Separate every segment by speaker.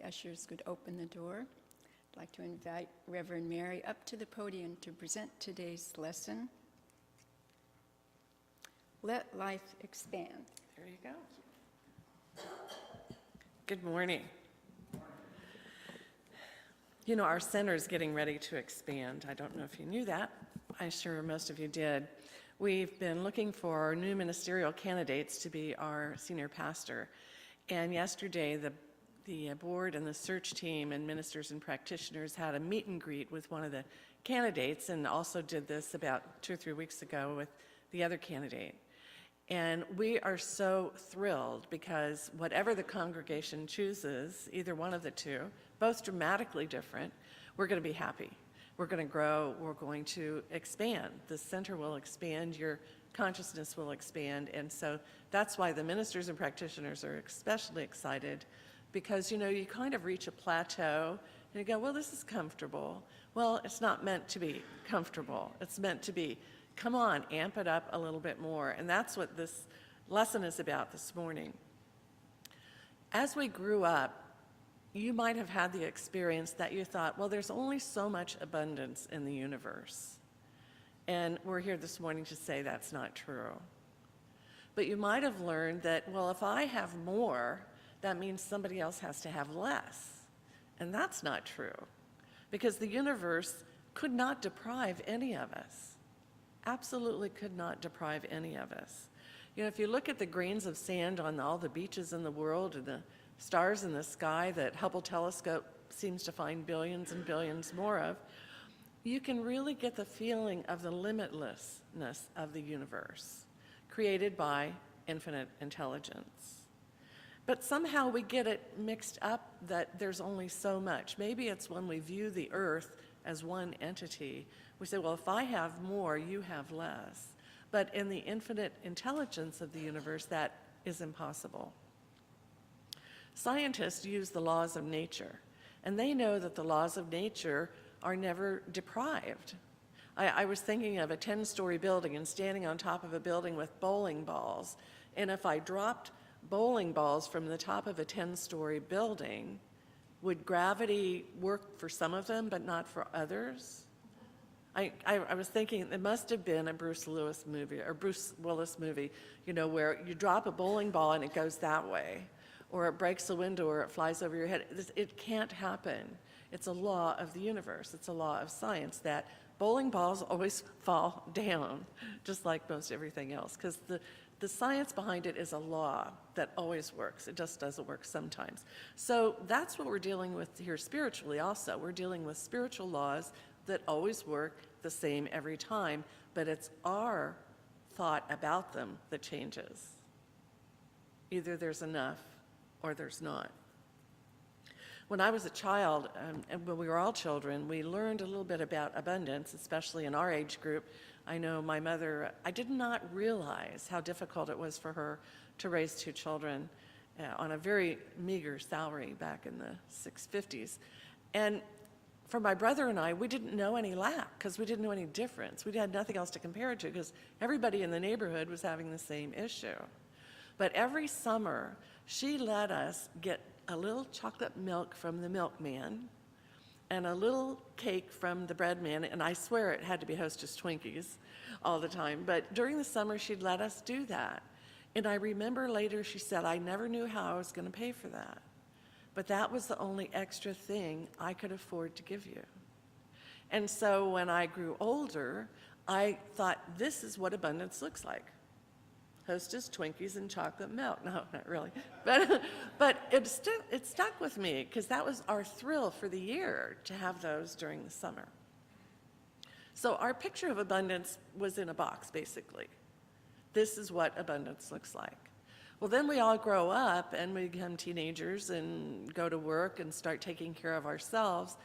Speaker 1: ushers would open the door. I'd like to invite Reverend Mary up to the podium to present today's lesson. Let life expand.
Speaker 2: There you go. Good morning. You know, our center is getting ready to expand. I don't know if you knew that. I'm sure most of you did. We've been looking for new ministerial candidates to be our senior pastor. And yesterday, the board and the search team and ministers and practitioners had a meet and greet with one of the candidates, and also did this about 2 or 3 weeks ago with the other candidate. And we are so thrilled because whatever the congregation chooses, either one of the two, both dramatically different, we're going to be happy. We're going to grow. We're going to expand. The center will expand. Your consciousness will expand. And so that's why the ministers and practitioners are especially excited, because, you know, you kind of reach a plateau and you go, well, this is comfortable. Well, it's not meant to be comfortable. It's meant to be, come on, amp it up a little bit more. And that's what this lesson is about this morning. As we grew up, you might have had the experience that you thought, well, there's only so much abundance in the universe. And we're here this morning to say that's not true. But you might have learned that, well, if I have more, that means somebody else has to have less. And that's not true, because the universe could not deprive any of us. Absolutely could not deprive any of us. You know, if you look at the grains of sand on all the beaches in the world and the stars in the sky that Hubble telescope seems to find billions and billions more of, you can really get the feeling of the limitlessness of the universe created by infinite intelligence. But somehow we get it mixed up that there's only so much. Maybe it's when we view the earth as one entity. We say, well, if I have more, you have less. But in the infinite intelligence of the universe, that is impossible. Scientists use the laws of nature, and they know that the laws of nature are never deprived. I was thinking of a 10-story building and standing on top of a building with bowling balls, and if I dropped bowling balls from the top of a 10-story building, would gravity work for some of them but not for others? I was thinking it must have been a Bruce Willis movie, you know, where you drop a bowling ball and it goes that way, or it breaks a window, or it flies over your head. It can't happen. It's a law of the universe. It's a law of science that bowling balls always fall down, just like most everything else, because the science behind it is a law that always works. It just doesn't work sometimes. So that's what we're dealing with here spiritually also. We're dealing with spiritual laws that always work the same every time, but it's our thought about them that changes. Either there's enough or there's not. When I was a child, and when we were all children, we learned a little bit about abundance, especially in our age group. I know my mother, I did not realize how difficult it was for her to raise 2 children on a very meager salary back in the 650s. And for my brother and I, we didn't know any lack because we didn't know any difference. We had nothing else to compare it to because everybody in the neighborhood was having the same issue. But every summer, she let us get a little chocolate milk from the milkman and a little cake from the bread man, and I swear it had to be Hostess Twinkies all the time. But during the summer, she'd let us do that. And I remember later she said, I never knew how I was going to pay for that. But that was the only extra thing I could afford to give you. And so when I grew older, I thought, this is what abundance looks like. Hostess Twinkies and chocolate milk. No, not really. But it stuck with me because that was our thrill for the year, to have those during the summer. So our picture of abundance was in a box, basically. This is what abundance looks like. Well, then we all grow up and we become teenagers and go to work and start taking care of ourselves.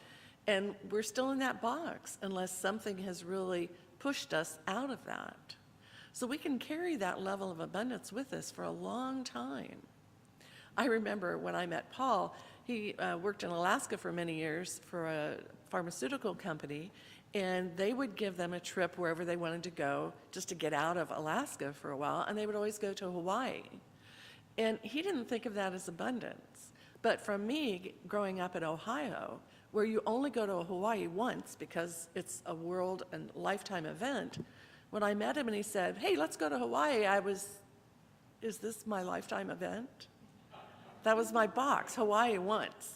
Speaker 2: And we're still in that box unless something has really pushed us out of that. So we can carry that level of abundance with us for a long time. I remember when I met Paul, he worked in Alaska for many years for a pharmaceutical company, and they would give them a trip wherever they wanted to go just to get out of Alaska for a while, and they would always go to Hawaii. And he didn't think of that as abundance. But from me, growing up in Ohio, where you only go to Hawaii once because it's a world and lifetime event, when I met him and he said, hey, let's go to Hawaii, is this my lifetime event? That was my box, Hawaii once.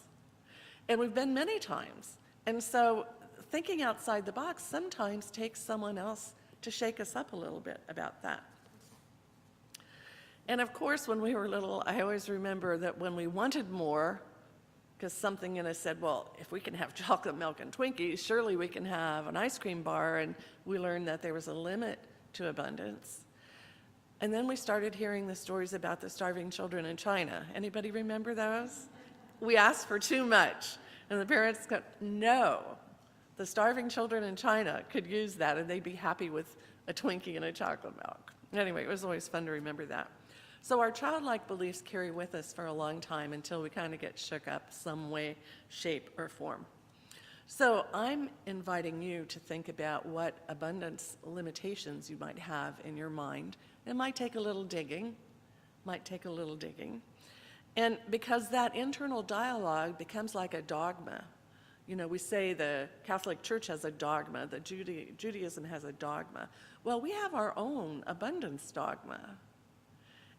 Speaker 2: And we've been many times. And so thinking outside the box sometimes takes someone else to shake us up a little bit about that. And of course, when we were little, I always remember that when we wanted more, because something in us said, well, if we can have chocolate milk and Twinkies, surely we can have an ice cream bar, and we learned that there was a limit to abundance. And then we started hearing the stories about the starving children in China. Anybody remember those? We asked for too much, and the parents go, no, the starving children in China could use that, and they'd be happy with a Twinkie and a chocolate milk. Anyway, it was always fun to remember that. So our childlike beliefs carry with us for a long time until we kind of get shook up some way, shape, or form. So I'm inviting you to think about what abundance limitations you might have in your mind. It might take a little digging, And because that internal dialogue becomes like a dogma. You know, we say the Catholic Church has a dogma, that Judaism has a dogma. Well, we have our own abundance dogma.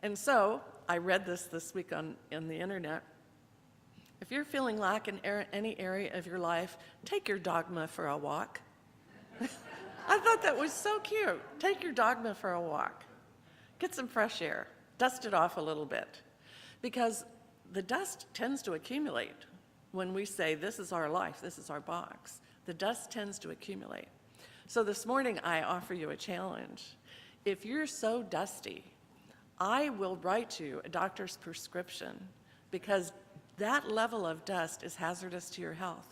Speaker 2: And so, I read this week on the internet. If you're feeling lack in any area of your life, take your dogma for a walk. I thought that was so cute. Take your dogma for a walk. Get some fresh air. Dust it off a little bit. Because the dust tends to accumulate when we say, this is our life, this is our box. The dust tends to accumulate. So this morning, I offer you a challenge. If you're so dusty, I will write you a doctor's prescription, because that level of dust is hazardous to your health.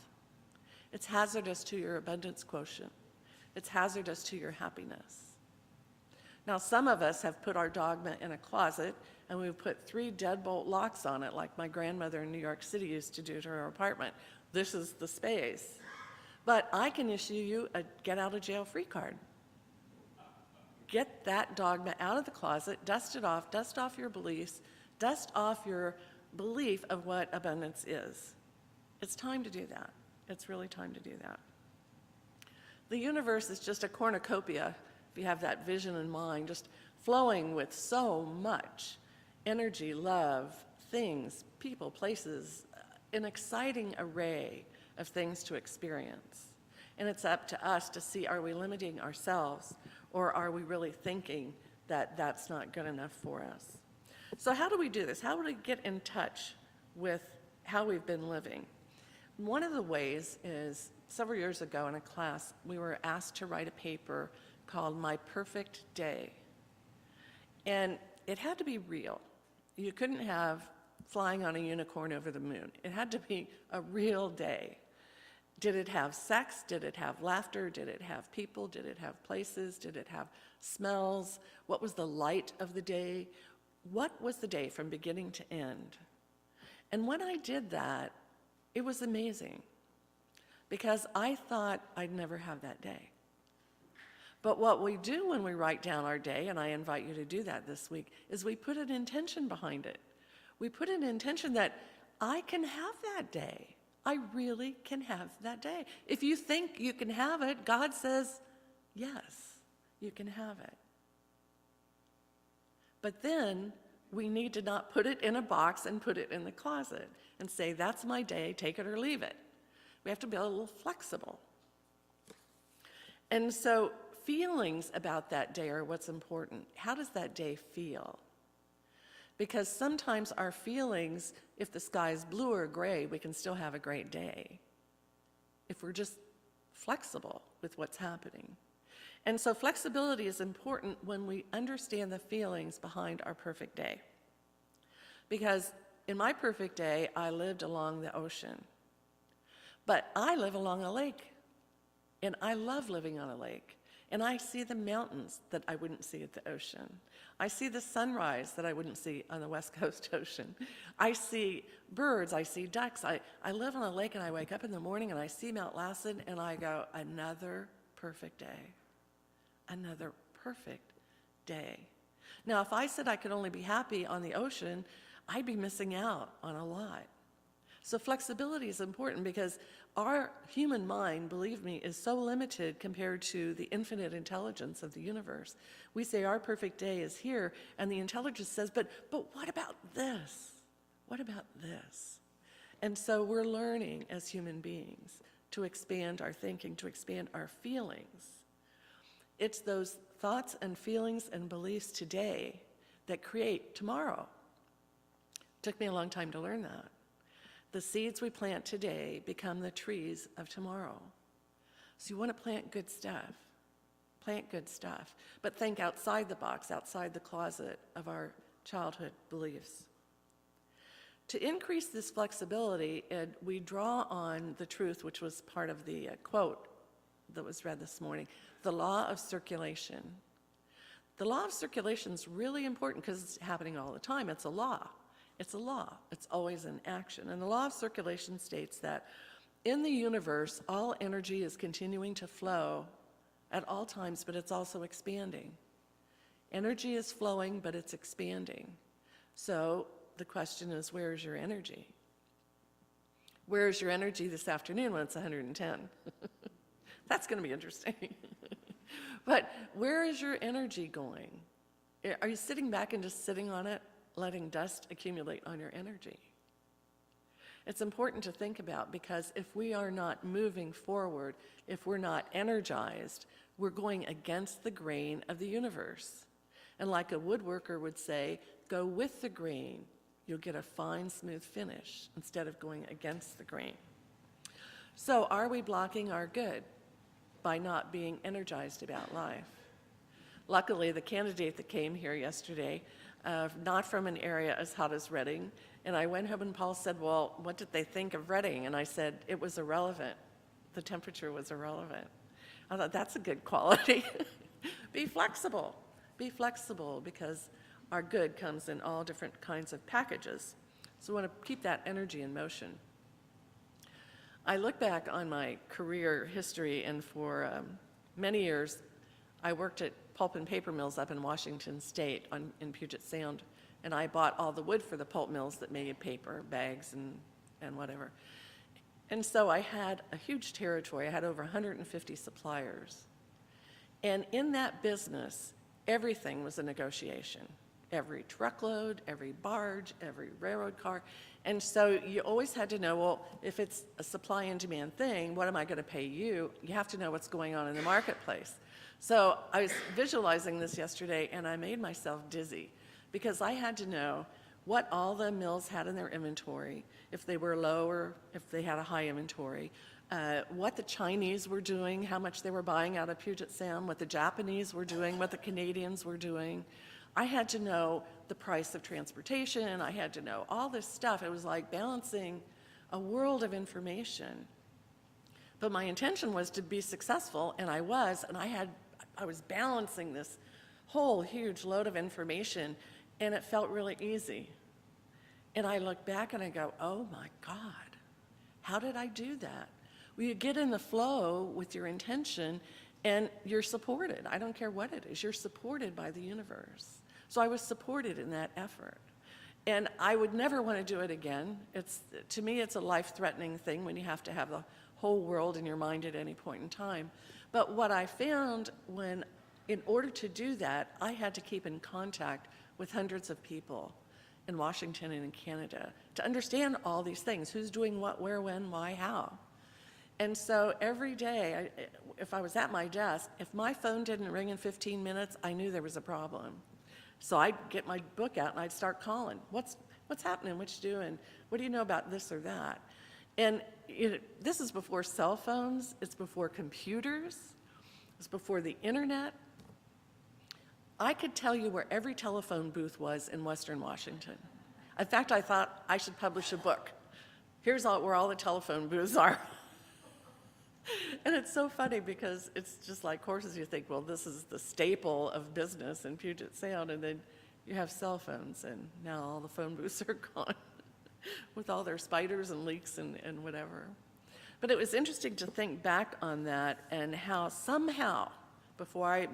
Speaker 2: It's hazardous to your abundance quotient. It's hazardous to your happiness. Now, some of us have put our dogma in a closet, and we've put 3 deadbolt locks on it, like my grandmother in New York City used to do to her apartment. This is the space. But I can issue you a get-out-of-jail-free card. Get that dogma out of the closet, dust it off, dust off your beliefs, dust off your belief of what abundance is. It's time to do that. It's really time to do that. The universe is just a cornucopia, if you have that vision in mind, just flowing with so much energy, love, things, people, places, an exciting array of things to experience. And it's up to us to see, are we limiting ourselves, or are we really thinking that that's not good enough for us? So how do we do this? How do we get in touch with how we've been living? One of the ways is, several years ago in a class, we were asked to write a paper called My Perfect Day. And it had to be real. You couldn't have flying on a unicorn over the moon. It had to be a real day. Did it have sex? Did it have laughter? Did it have people? Did it have places? Did it have smells? What was the light of the day? What was the day from beginning to end? And when I did that, it was amazing, because I thought I'd never have that day. But what we do when we write down our day, and I invite you to do that this week, is we put an intention behind it. We put an intention that I can have that day. I really can have that day. If you think you can have it, God says, yes, you can have it. But then we need to not put it in a box and put it in the closet and say, that's my day, take it or leave it. We have to be a little flexible. And so feelings about that day are what's important. How does that day feel? Because sometimes our feelings, if the sky is blue or gray, we can still have a great day if we're just flexible with what's happening. And so flexibility is important when we understand the feelings behind our perfect day. Because in my perfect day, I lived along the ocean. But I live along a lake, and I love living on a lake. And I see the mountains that I wouldn't see at the ocean. I see the sunrise that I wouldn't see on the West Coast ocean. I see birds, I see ducks. I live on a lake, and I wake up in the morning and I see Mount Lassen and I go, another perfect day. Another perfect day. Now, if I said I could only be happy on the ocean, I'd be missing out on a lot. So flexibility is important because our human mind, believe me, is so limited compared to the infinite intelligence of the universe. We say our perfect day is here, and the intelligence says, but what about this? What about this? And so we're learning as human beings to expand our thinking, to expand our feelings. It's those thoughts and feelings and beliefs today that create tomorrow. It took me a long time to learn that. The seeds we plant today become the trees of tomorrow. So you want to plant good stuff. Plant good stuff. But think outside the box, outside the closet of our childhood beliefs. To increase this flexibility, we draw on the truth, which was part of the quote that was read this morning, the law of circulation. The law of circulation is really important because it's happening all the time. It's a law. It's a law. It's always in action. And the law of circulation states that in the universe, all energy is continuing to flow at all times, but it's also expanding. Energy is flowing, but it's expanding. So the question is, where is your energy? Where is your energy this afternoon when it's 110? That's going to be interesting. But where is your energy going? Are you sitting back and just sitting on it, letting dust accumulate on your energy? It's important to think about, because if we are not moving forward, if we're not energized, we're going against the grain of the universe. And like a woodworker would say, go with the grain. You'll get a fine, smooth finish instead of going against the grain. So are we blocking our good by not being energized about life? Luckily, the candidate that came here yesterday, not from an area as hot as Reading, and I went home and Paul said, well, what did they think of Reading? And I said, it was irrelevant. The temperature was irrelevant. I thought, that's a good quality. Be flexible. Be flexible, because our good comes in all different kinds of packages. So we want to keep that energy in motion. I look back on my career history, and for many years, I worked at pulp and paper mills up in Washington State in Puget Sound, and I bought all the wood for the pulp mills that made paper, bags, and whatever. And so I had a huge territory. I had over 150 suppliers. And in that business, everything was a negotiation. Every truckload, every barge, every railroad car. And so you always had to know, well, if it's a supply and demand thing, what am I going to pay you? You have to know what's going on in the marketplace. So I was visualizing this yesterday, and I made myself dizzy, because I had to know what all the mills had in their inventory, if they were low or if they had a high inventory, what the Chinese were doing, how much they were buying out of Puget Sound, what the Japanese were doing, what the Canadians were doing. I had to know the price of transportation. I had to know all this stuff. It was like balancing a world of information. But my intention was to be successful, and I was, and I was balancing this whole huge load of information, and it felt really easy. And I look back and I go, oh my God, how did I do that? Well, you get in the flow with your intention, and you're supported. I don't care what it is, you're supported by the universe. So I was supported in that effort. And I would never want to do it again. To me, it's a life-threatening thing when you have to have the whole world in your mind at any point in time. But what I found, in order to do that, I had to keep in contact with hundreds of people in Washington and in Canada to understand all these things. Who's doing what, where, when, why, how. And so every day, if I was at my desk, if my phone didn't ring in 15 minutes, I knew there was a problem. So I'd get my book out and I'd start calling. What's happening? What you doing? What do you know about this or that? And this is before cell phones. It's before computers. It's before the internet. I could tell you where every telephone booth was in Western Washington. In fact, I thought I should publish a book. Here's where all the telephone booths are. And it's so funny, because it's just like horses. You think, well, this is the staple of business in Puget Sound, and then you have cell phones, and now all the phone booths are gone with all their spiders and leaks and whatever. But it was interesting to think back on that, and how somehow, before I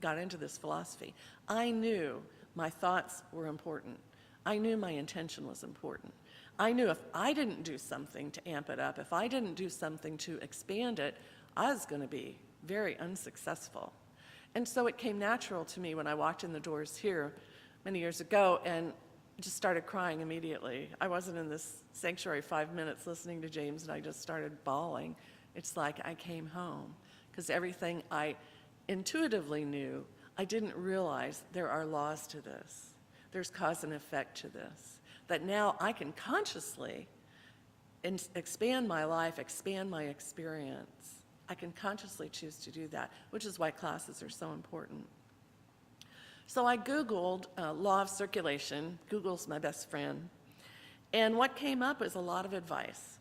Speaker 2: got into this philosophy, I knew my thoughts were important. I knew my intention was important. I knew if I didn't do something to amp it up, if I didn't do something to expand it, I was going to be very unsuccessful. And so it came natural to me when I walked in the doors here many years ago and just started crying immediately. I wasn't in this sanctuary 5 minutes listening to James and I just started bawling. It's like I came home because everything I intuitively knew, I didn't realize there are laws to this. There's cause and effect to this. That now I can consciously expand my life, expand my experience. I can consciously choose to do that, which is why classes are so important. So I Googled law of circulation. Google's my best friend. And what came up was a lot of advice.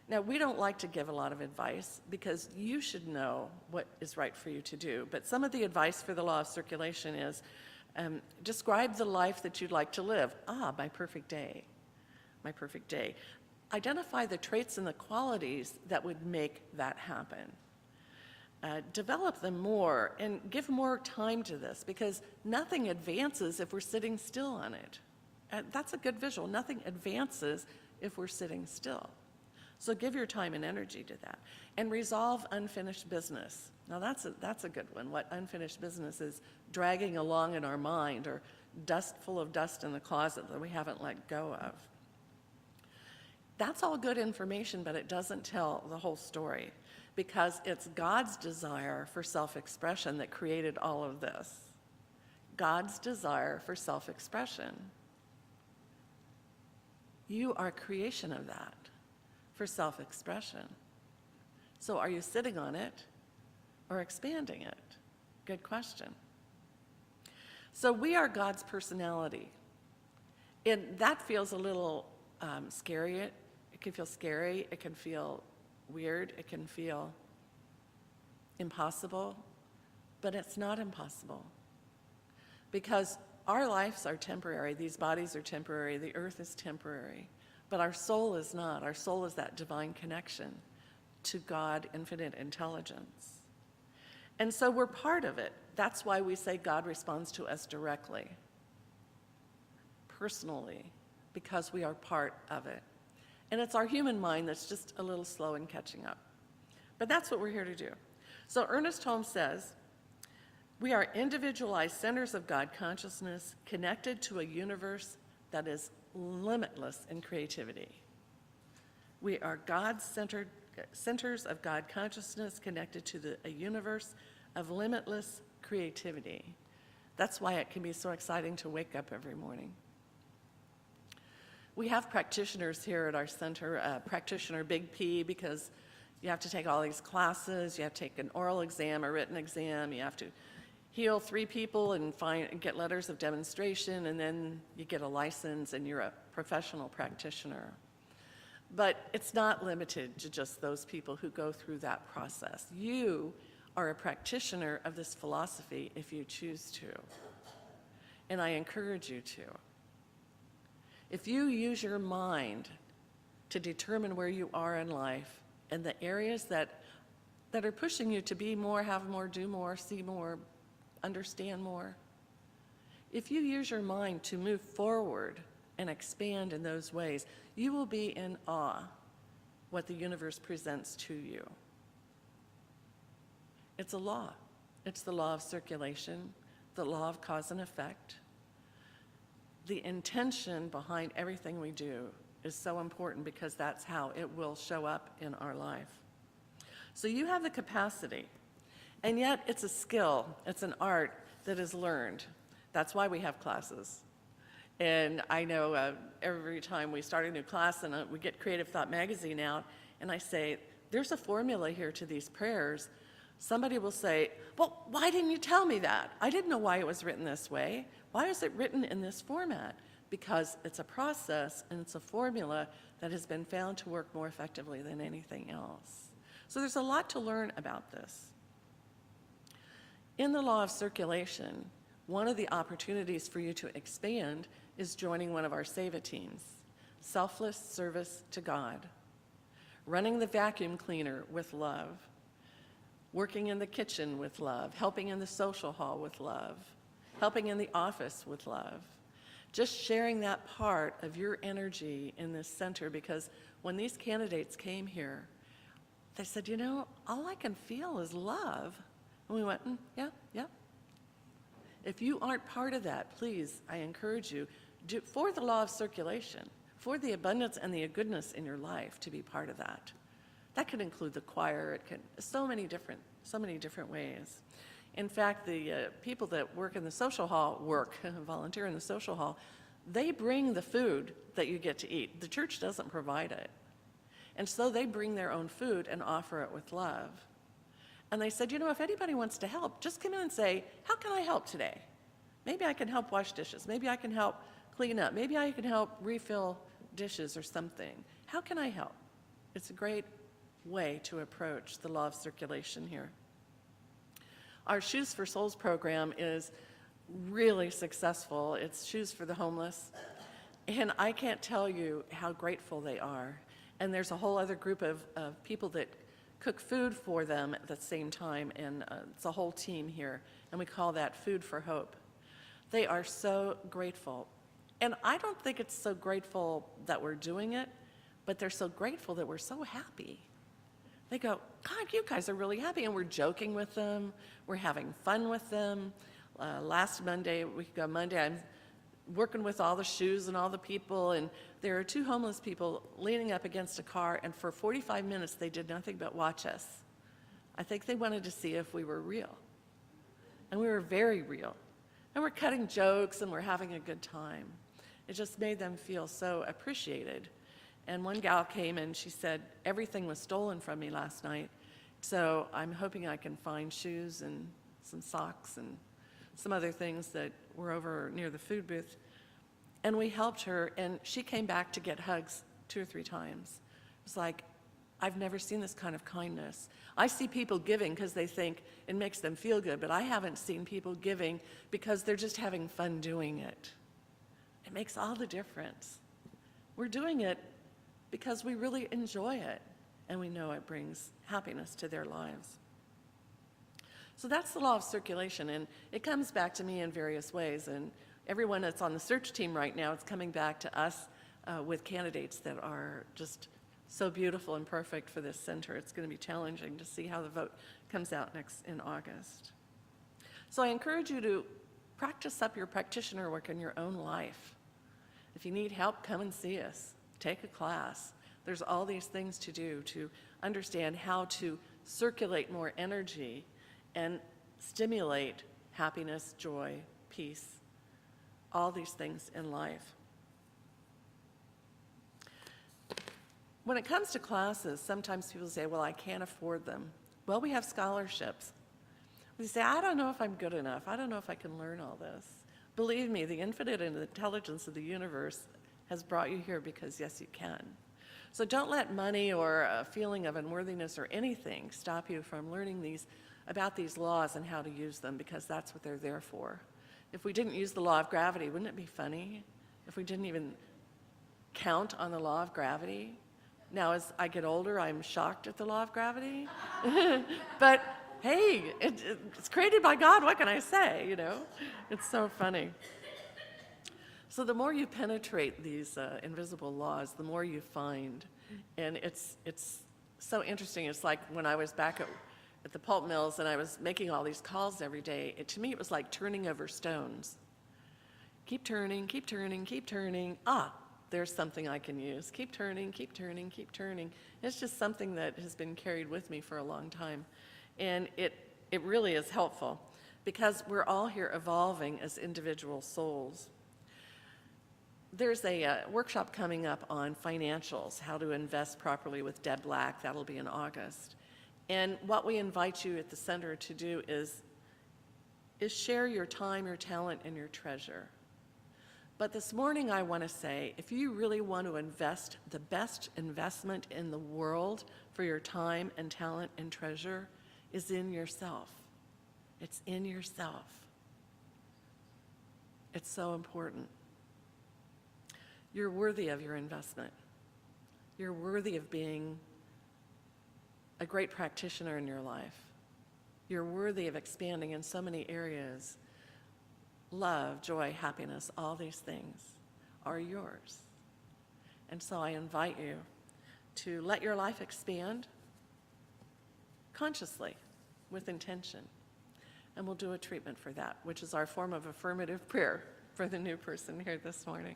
Speaker 2: Now, we don't like to give a lot of advice because you should know what is right for you to do. But some of the advice for the law of circulation is describe the life that you'd like to live. My perfect day. My perfect day. Identify the traits and the qualities that would make that happen. Develop them more and give more time to this because nothing advances if we're sitting still on it. That's a good visual. Nothing advances if we're sitting still. So give your time and energy to that. And resolve unfinished business. Now that's a good one. What unfinished business is dragging along in our mind or full of dust in the closet that we haven't let go of. That's all good information, but it doesn't tell the whole story because it's God's desire for self-expression that created all of this. God's desire for self-expression. You are a creation of that, for self-expression. So are you sitting on it or expanding it? Good question. So we are God's personality. And that feels a little scary. It can feel scary. It can feel weird. It can feel impossible. But it's not impossible. Because our lives are temporary. These bodies are temporary. The earth is temporary. But our soul is not. Our soul is that divine connection to God, infinite intelligence. And so we're part of it. That's why we say God responds to us directly, personally, because we are part of it. And it's our human mind that's just a little slow in catching up. But that's what we're here to do. So Ernest Holmes says, we are individualized centers of God consciousness connected to a universe that is limitless in creativity. We are God-centered centers of God consciousness connected to a universe of limitless creativity. That's why it can be so exciting to wake up every morning. We have practitioners here at our center, practitioner Big P, because you have to take all these classes, you have to take an oral exam, a written exam, you have to heal 3 people and get letters of demonstration, and then you get a license and you're a professional practitioner. But it's not limited to just those people who go through that process. You are a practitioner of this philosophy if you choose to, and I encourage you to. If you use your mind to determine where you are in life and the areas that are pushing you to be more, have more, do more, see more, understand more, if you use your mind to move forward and expand in those ways, you will be in awe what the universe presents to you. It's a law. It's the law of circulation, the law of cause and effect. The intention behind everything we do is so important because that's how it will show up in our life. So you have the capacity, and yet it's a skill, it's an art that is learned. That's why we have classes. And I know every time we start a new class and we get Creative Thought magazine out, and I say, there's a formula here to these prayers. Somebody will say, well, why didn't you tell me that? I didn't know why it was written this way. Why is it written in this format? Because it's a process and it's a formula that has been found to work more effectively than anything else. So there's a lot to learn about this. In the law of circulation, one of the opportunities for you to expand is joining one of our SEVA teams, selfless service to God, running the vacuum cleaner with love, working in the kitchen with love, helping in the social hall with love, helping in the office with love, Just sharing that part of your energy in this center, because when these candidates came here, they said, you know, all I can feel is love. And we went, yeah, yeah. If you aren't part of that, please, I encourage you, for the law of circulation, for the abundance and the goodness in your life, to be part of that. That could include the choir. It could, so many different ways. In fact, the people that work in the social hall, volunteer in the social hall, they bring the food that you get to eat. The church doesn't provide it. And so they bring their own food and offer it with love. And they said, you know, if anybody wants to help, just come in and say, how can I help today? Maybe I can help wash dishes. Maybe I can help clean up. Maybe I can help refill dishes or something. How can I help? It's a great way to approach the law of circulation here. Our Shoes for Souls program is really successful. It's Shoes for the Homeless. And I can't tell you how grateful they are. And there's a whole other group of people that cook food for them at the same time, and it's a whole team here, and we call that Food for Hope. They are so grateful. And I don't think it's so grateful that we're doing it, but they're so grateful that we're so happy. They go, God, you guys are really happy, and we're joking with them, we're having fun with them. Last Monday, I'm working with all the shoes and all the people, and there are 2 homeless people leaning up against a car, and for 45 minutes they did nothing but watch us. I think they wanted to see if we were real. And we were very real. And we're cutting jokes and we're having a good time. It just made them feel so appreciated. And one gal came and she said, everything was stolen from me last night, so I'm hoping I can find shoes and some socks and some other things that were over near the food booth. And we helped her, and she came back to get hugs 2 or 3 times. It was like, I've never seen this kind of kindness. I see people giving because they think it makes them feel good, but I haven't seen people giving because they're just having fun doing it. It makes all the difference. We're doing it because we really enjoy it, and we know it brings happiness to their lives. So that's the law of circulation, and it comes back to me in various ways. And everyone that's on the search team right now, it's coming back to us with candidates that are just so beautiful and perfect for this center. It's going to be challenging to see how the vote comes out next in August. So I encourage you to practice up your practitioner work in your own life. If you need help, come and see us. Take a class. There's all these things to do to understand how to circulate more energy and stimulate happiness, joy, peace, all these things in life. When it comes to classes, sometimes people say, well, I can't afford them. Well, we have scholarships. We say, I don't know if I'm good enough. I don't know if I can learn all this. Believe me, the infinite intelligence of the universe has brought you here because, yes, you can. So don't let money or a feeling of unworthiness or anything stop you from learning about these laws and how to use them, because that's what they're there for. If we didn't use the law of gravity, wouldn't it be funny if we didn't even count on the law of gravity? Now, as I get older, I'm shocked at the law of gravity. But hey, it's created by God. What can I say, you know? It's so funny. So the more you penetrate these invisible laws, the more you find. And it's so interesting. It's like when I was back at the pulp mills and I was making all these calls every day, to me it was like turning over stones. Keep turning, keep turning, keep turning. There's something I can use. Keep turning, keep turning, keep turning. It's just something that has been carried with me for a long time. And it really is helpful because we're all here evolving as individual souls. There's a workshop coming up on financials, how to invest properly with Deb Black. That'll be in August. And what we invite you at the center to do is share your time, your talent, and your treasure. But this morning I want to say, if you really want to invest, the best investment in the world for your time and talent and treasure is in yourself. It's in yourself. It's so important. You're worthy of your investment. You're worthy of being a great practitioner in your life. You're worthy of expanding in so many areas. love, joy, happiness, all these things are yours. And so I invite you to let your life expand consciously, with intention. And we'll do a treatment for that, which is our form of affirmative prayer for the new person here this morning.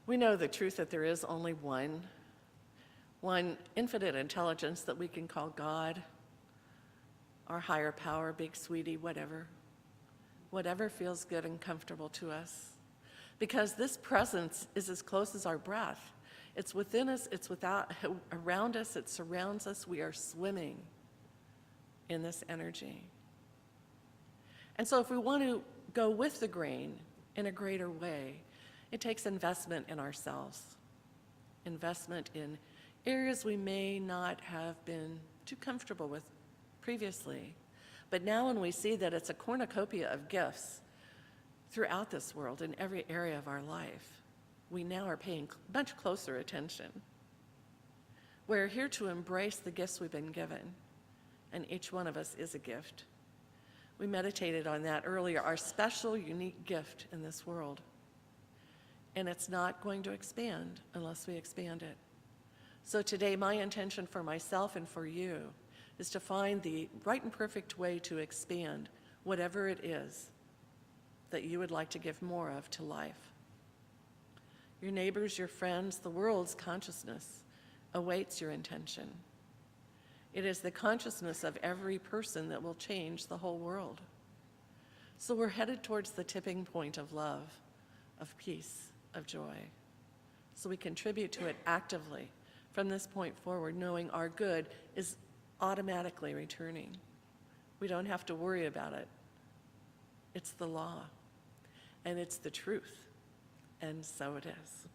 Speaker 2: We know the truth that there is only one infinite intelligence that we can call God, our higher power, big sweetie, whatever feels good and comfortable to us. Because this presence is as close as our breath. It's within us, it's around us, it surrounds us. We are swimming in this energy. And so if we want to go with the grain in a greater way, it takes investment in ourselves, investment in areas we may not have been too comfortable with previously. But now when we see that it's a cornucopia of gifts throughout this world in every area of our life, we now are paying much closer attention. We're here to embrace the gifts we've been given, and each one of us is a gift. We meditated on that earlier, our special, unique gift in this world. And it's not going to expand unless we expand it. So today, my intention for myself and for you is to find the right and perfect way to expand whatever it is that you would like to give more of to life. Your neighbors, your friends, the world's consciousness awaits your intention. It is the consciousness of every person that will change the whole world. So we're headed towards the tipping point of love, of peace, of joy. So we contribute to it actively from this point forward, knowing our good is automatically returning. We don't have to worry about it. It's the law, and it's the truth, and so it is.